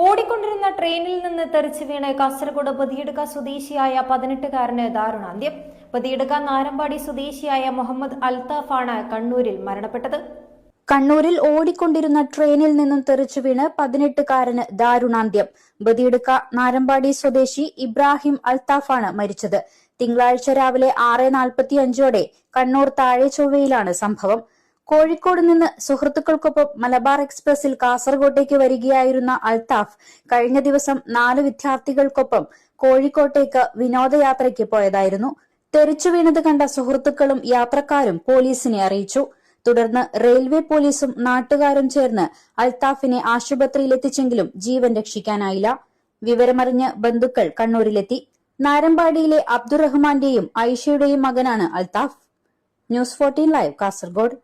ഓടിക്കൊണ്ടിരുന്ന ട്രെയിനിൽ നിന്ന് തെറിച്ചു വീണ് കാസർഗോഡ് ബദിയടുക്ക സ്വദേശിയായ 18-കാരന് ദാരുണാന്ത്യം. ബദിയടുക്ക നാരമ്പാടി സ്വദേശിയായ മുഹമ്മദ് അൽത്താഫാണ് കണ്ണൂരിൽ മരണപ്പെട്ടത്. കണ്ണൂരിൽ ഓടിക്കൊണ്ടിരുന്ന ട്രെയിനിൽ നിന്നും തെറിച്ചു വീണ് 18-കാരന് ദാരുണാന്ത്യം. ബദിയടുക്ക നാരമ്പാടി സ്വദേശി ഇബ്രാഹിം അൽത്താഫാണ് മരിച്ചത്. തിങ്കളാഴ്ച രാവിലെ 6:45ഓടെ കണ്ണൂർ താഴെചൊവ്വയിലാണ് സംഭവം. കോഴിക്കോട് നിന്ന് സുഹൃത്തുക്കൾക്കൊപ്പം മലബാർ എക്സ്പ്രസിൽ കാസർഗോട്ടേക്ക് വരികയായിരുന്ന അൽത്താഫ് കഴിഞ്ഞ ദിവസം 4 വിദ്യാർത്ഥികൾക്കൊപ്പം കോഴിക്കോട്ടേക്ക് വിനോദയാത്രയ്ക്ക് പോയതായിരുന്നു. തെറിച്ചു വീണത് കണ്ട സുഹൃത്തുക്കളും യാത്രക്കാരും പോലീസിനെ അറിയിച്ചു. തുടർന്ന് റെയിൽവേ പോലീസും നാട്ടുകാരും ചേർന്ന് അൽത്താഫിനെ ആശുപത്രിയിലെത്തിച്ചെങ്കിലും ജീവൻ രക്ഷിക്കാനായില്ല. വിവരമറിഞ്ഞ് ബന്ധുക്കൾ കണ്ണൂരിലെത്തി. നാരമ്പാടിയിലെ അബ്ദുറഹ്മാന്റെയും ഐഷയുടെയും മകനാണ് അൽത്താഫ്. News 14 live Kasaragod.